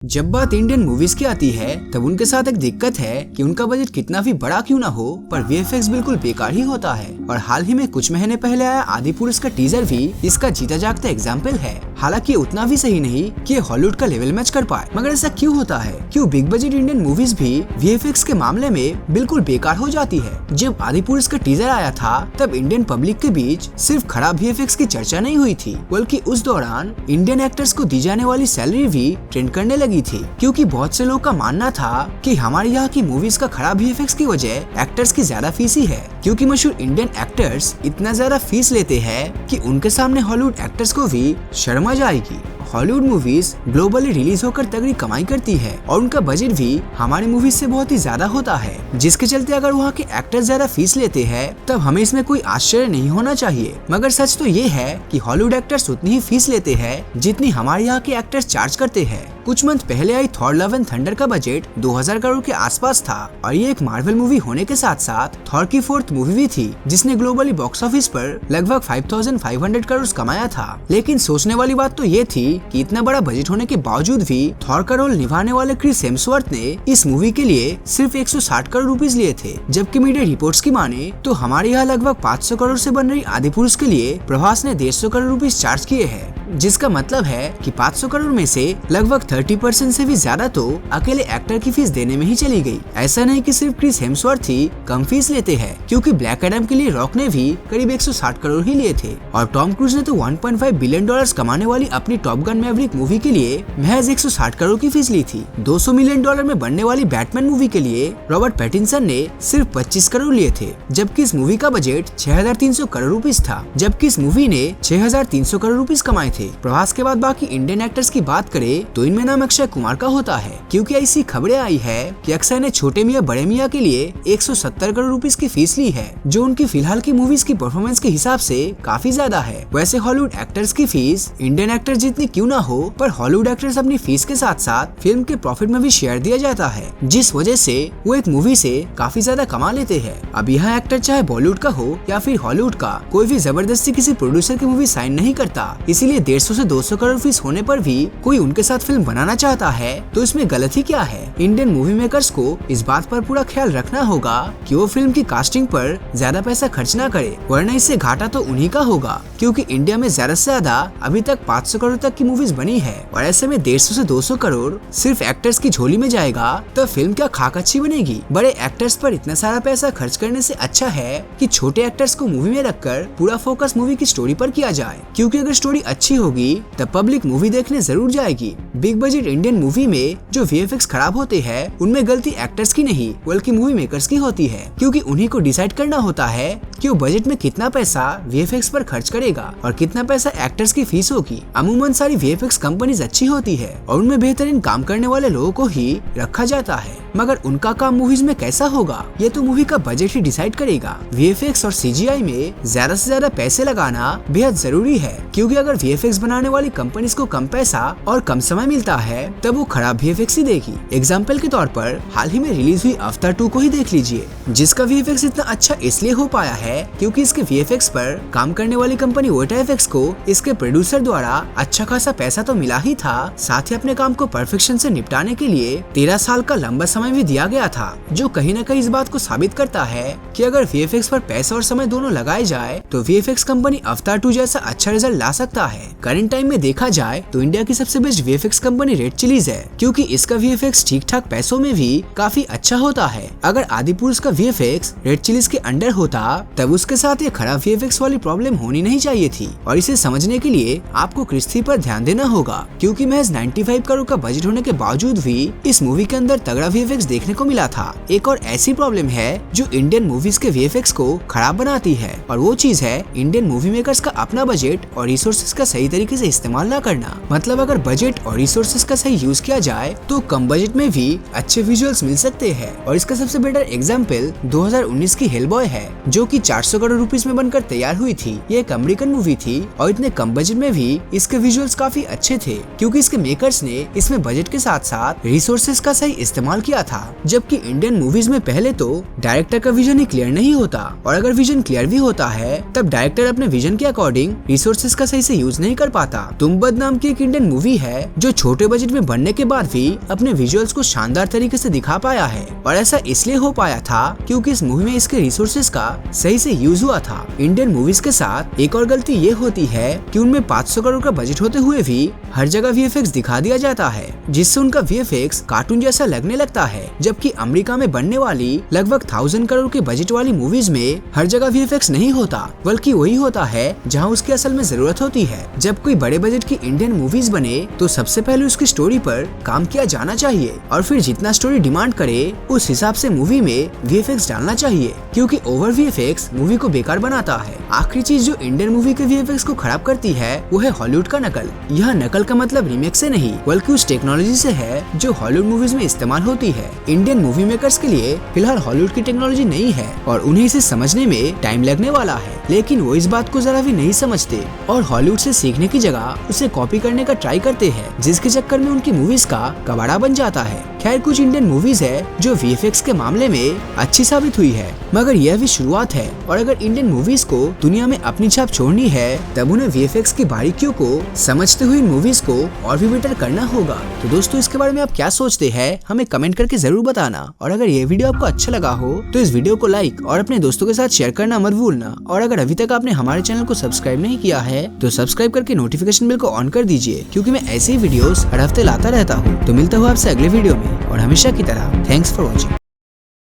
जब बात Indian movies की आती है तब उनके साथ एक दिक्कत है कि उनका बजट कितना भी बड़ा क्यों ना हो पर वीएफएक्स बिल्कुल बेकार ही होता है। और हाल ही में कुछ महीने पहले आया आदि पुरुष का टीजर भी इसका जीता जागता एग्जाम्पल है। हालांकि उतना भी सही नहीं कि हॉलीवुड का लेवल मैच कर पाए, मगर ऐसा क्यों होता है? क्यों बिग बजट इंडियन मूवीज भी वीएफएक्स के मामले में बिल्कुल बेकार हो जाती है? जब आदि पुरुष का टीजर आया था तब इंडियन पब्लिक के बीच सिर्फ खराब वीएफएक्स की चर्चा नहीं हुई थी, बल्कि उस दौरान इंडियन एक्टर्स को दी जाने वाली सैलरी भी ट्रेंड करने लगी थी। क्योंकि बहुत से लोग का मानना था कि हमारे यहाँ की मूवीज का खराब वीएफएक्स की वजह एक्टर्स की ज्यादा फीस ही है, क्योंकि मशहूर इंडियन एक्टर्स इतना ज्यादा फीस लेते हैं कि उनके सामने हॉलीवुड एक्टर्स को भी शर्म आ जाएगी। हॉलीवुड मूवीज ग्लोबली रिलीज होकर तगड़ी कमाई करती है और उनका बजट भी हमारी मूवीज से बहुत ही ज्यादा होता है, जिसके चलते अगर वहाँ के एक्टर्स ज्यादा फीस लेते हैं तब हमें इसमें कोई आश्चर्य नहीं होना चाहिए। मगर सच तो ये है कि हॉलीवुड एक्टर्स उतनी ही फीस लेते हैं जितनी हमारे यहाँ के एक्टर्स चार्ज करते हैं। कुछ मंथ पहले आई थॉर लव एंड थंडर का बजट 2000 करोड़ के आसपास था और ये एक मार्वल मूवी होने के साथ साथ थॉर की 4th मूवी भी थी, जिसने ग्लोबली बॉक्स ऑफिस पर लगभग 5500 करोड़ कमाया था। लेकिन सोचने वाली बात तो ये थी कि इतना बड़ा बजट होने के बावजूद भी थॉर का रोल निभाने वाले क्रिस हेम्सवर्थ ने इस मूवी के लिए सिर्फ 160 करोड़ रुपीस लिए थे, जबकि मीडिया रिपोर्ट्स की माने तो हमारे यहाँ लगभग 500 करोड़ से बन रही आदि पुरुष के लिए प्रभास ने 150 करोड़ रुपीस चार्ज किए हैं, जिसका मतलब है कि 500 करोड़ में से लगभग 30% से भी ज्यादा तो अकेले एक्टर की फीस देने में ही चली गई। ऐसा नहीं कि सिर्फ क्रिस हेम्सवर्थ ही कम फीस लेते हैं, क्योंकि ब्लैक एडम के लिए रॉक ने भी करीब 160 करोड़ ही लिए थे और टॉम क्रूज ने तो 1.5 बिलियन डॉलर्स कमाने वाली अपनी टॉप गन मैवरिक मूवी के लिए महज 160 करोड़ की फीस ली थी। 200 मिलियन डॉलर में बनने वाली बैटमैन मूवी के लिए रॉबर्ट पैटिंसन ने सिर्फ 25 करोड़ लिए थे, जबकि इस मूवी का बजट 6300 करोड़ रुपीस था, जबकि इस मूवी ने 6300 करोड़ रुपीस कमाए थे। प्रभास के बाद बाकी इंडियन एक्टर्स की बात करें तो इनमें नाम अक्षय कुमार का होता है, क्योंकि ऐसी खबरें आई है कि अक्षय ने छोटे मियां बड़े मियां के लिए 170 करोड़ रुपीस की फीस ली है, जो उनकी फिलहाल की मूवीज की परफॉर्मेंस के हिसाब से काफी ज्यादा है। वैसे हॉलीवुड एक्टर्स की फीस इंडियन एक्टर्स जितनी क्यों ना हो, पर हॉलीवुड एक्टर्स अपनी फीस के साथ साथ फिल्म के प्रॉफिट में भी शेयर दिया जाता है, जिस वजह से वो एक मूवी से काफी ज्यादा कमा लेते हैं। अब यहाँ एक्टर चाहे बॉलीवुड का हो या फिर हॉलीवुड का, कोई भी जबरदस्ती किसी प्रोड्यूसर की मूवी साइन नहीं करता, इसीलिए 150 से 200 करोड़ फीस होने पर भी कोई उनके साथ फिल्म बनाना चाहता है तो इसमें गलती क्या है? इंडियन मूवी मेकर्स को इस बात पर पूरा ख्याल रखना होगा कि वो फिल्म की कास्टिंग पर ज्यादा पैसा खर्च ना करे, वरना इससे घाटा तो उन्हीं का होगा, क्योंकि इंडिया में ज्यादा से ज्यादा अभी तक 500 करोड़ तक की मूवीज बनी है और ऐसे में 150 से 200 करोड़ सिर्फ एक्टर्स की झोली में जाएगा तो फिल्म क्या खाक अच्छी बनेगी? बड़े एक्टर्स पर इतना सारा पैसा खर्च करने से अच्छा है कि छोटे एक्टर्स को मूवी में रखकर पूरा फोकस मूवी की स्टोरी पर किया जाए, क्योंकि अगर स्टोरी अच्छी होगी तब पब्लिक मूवी देखने जरूर जाएगी। बिग बजट इंडियन मूवी में जो वीएफएक्स खराब होते हैं उनमें गलती एक्टर्स की नहीं बल्कि मूवी मेकर्स की होती है, क्योंकि उन्हीं को डिसाइड करना होता है कि वो बजट में कितना पैसा वीएफएक्स पर खर्च करेगा और कितना पैसा एक्टर्स की फीस होगी। अमूमन सारी वीएफएक्स कंपनीज अच्छी होती है और उनमें बेहतरीन काम करने वाले लोगों को ही रखा जाता है, मगर उनका काम मूवीज में कैसा होगा ये तो मूवी का बजट ही डिसाइड करेगा। वीएफएक्स और सीजीआई में ज्यादा से ज्यादा पैसे लगाना बेहद जरूरी है, क्योंकि अगर वीएफएक्स बनाने वाली कंपनीज को कम पैसा और कम समय मिलता है तब वो खराब वीएफएक्स ही देगी। एग्जाम्पल के तौर पर हाल ही में रिलीज हुई अवतार 2 को ही देख लीजिए, जिसका वीएफएक्स इतना अच्छा इसलिए हो पाया है क्योंकि इसके वीएफएक्स पर काम करने वाली कंपनी वोटाएफएक्स को इसके प्रोड्यूसर द्वारा अच्छा खासा पैसा तो मिला ही था, साथ ही अपने काम को परफेक्शन से निपटाने के लिए 13 साल का लंबा समय भी दिया गया था, जो कहीं न कहीं इस बात को साबित करता है कि अगर वीएफएक्स पर पैसा और समय दोनों लगाए जाए तो वीएफएक्स कंपनी अवतार 2 जैसा अच्छा रिजल्ट ला सकता है। करंट टाइम में देखा जाए तो इंडिया की सबसे best VFX company red chillies है, क्योंकि इसका वीएफएक्स ठीक ठाक पैसों में भी काफी अच्छा होता है। अगर आदि पुरुष का वीएफएक्स रेड चिलीज के अंडर होता तब उसके साथ ये खराब वीएफएक्स वाली प्रॉब्लम होनी नहीं चाहिए थी, और इसे समझने के लिए आपको क्रिस 3 पर ध्यान देना होगा, क्योंकि महज 95 करोड़ का बजट होने के बावजूद भी इस मूवी के अंदर तगड़ा वीएफएक्स देखने को मिला था। एक और ऐसी प्रॉब्लम है जो इंडियन मूवीज के वीएफएक्स को खराब बनाती है, और वो चीज है इंडियन मूवी मेकर्स का अपना बजट और रिसोर्सेज का सही तरीके से इस्तेमाल न करना। मतलब अगर बजट और रिसोर्सेज का सही यूज किया जाए तो कम बजट में भी अच्छे विजुअल्स मिल सकते हैं, और इसका सबसे बेटर एग्जाम्पल 2019 की हेलबॉय है, जो कि 400 करोड़ रुपीस में बनकर तैयार हुई थी। ये एक अमेरिकन मूवी थी और इतने कम बजट में भी इसके विजुअल्स काफी अच्छे थे, क्योंकि इसके मेकर्स ने इसमें बजट के साथ साथ रिसोर्सेज का सही इस्तेमाल किया किया था। जबकि इंडियन मूवीज में पहले तो डायरेक्टर का विजन ही क्लियर नहीं होता, और अगर विजन क्लियर भी होता है तब डायरेक्टर अपने विजन के अकॉर्डिंग रिसोर्सेज का सही से यूज नहीं कर पाता। तुम बदनाम की एक इंडियन मूवी है जो छोटे बजट में बनने के बाद भी अपने विजुअल्स को शानदार तरीके से दिखा पाया है, और ऐसा इसलिए हो पाया था क्योंकि इस मूवी में इसके रिसोर्सेज का सही से यूज हुआ था। इंडियन मूवीज के साथ एक और गलती ये होती है कि उनमें 500 करोड़ का बजट होते हुए भी हर जगह वीएफएक्स दिखा दिया जाता है, जिससे उनका वीएफएक्स कार्टून जैसा लगने लगता है। जबकि अमेरिका में बनने वाली लगभग 1000 करोड़ के बजट वाली मूवीज में हर जगह वीएफएक्स नहीं होता, बल्कि वही होता है जहां उसकी असल में जरूरत होती है। जब कोई बड़े बजट की इंडियन मूवीज बने तो सबसे पहले उसकी स्टोरी पर काम किया जाना चाहिए, और फिर जितना स्टोरी डिमांड करे उस हिसाब से मूवी में वीएफएक्स डालना चाहिए, क्योंकि ओवर वीएफएक्स मूवी को बेकार बनाता है। आखिरी चीज जो इंडियन मूवी के वीएफएक्स को खराब करती है वो है हॉलीवुड का नकल। यह नकल का मतलब रीमेक से नहीं, बल्कि उस टेक्नोलॉजी से है जो हॉलीवुड मूवीज में इस्तेमाल होती है। इंडियन मूवी मेकर्स के लिए फिलहाल हॉलीवुड की टेक्नोलॉजी नहीं है और उन्हें इसे समझने में टाइम लगने वाला है, लेकिन वो इस बात को जरा भी नहीं समझते और हॉलीवुड से सीखने की जगह उसे कॉपी करने का ट्राई करते हैं, जिसके चक्कर में उनकी मूवीज का कबाड़ा बन जाता है। खैर, कुछ इंडियन मूवीज है जो वीएफएक्स के मामले में अच्छी साबित हुई है, मगर यह भी शुरुआत है, और अगर इंडियन मूवीज को दुनिया में अपनी छाप छोड़नी है तब उन्हें वीएफएक्स की बारीकियों को समझते हुए इन मूवीज को और भी बेटर करना होगा। तो दोस्तों, इसके बारे में आप क्या सोचते हैं हमें कमेंट करके जरूर बताना, और अगर ये वीडियो आपको अच्छा लगा हो तो इस वीडियो को लाइक और अपने दोस्तों के साथ शेयर करना मत भूलना, और अगर अभी तक आपने हमारे चैनल को सब्सक्राइब नहीं किया है तो सब्सक्राइब करके नोटिफिकेशन बेल को ऑन कर दीजिए, क्योंकि मैं ऐसे ही वीडियोस हर हफ्ते लाता रहता हूँ। तो मिलता हूँ आपसे अगले वीडियो में, और हमेशा की तरह थैंक्स फॉर वॉचिंग।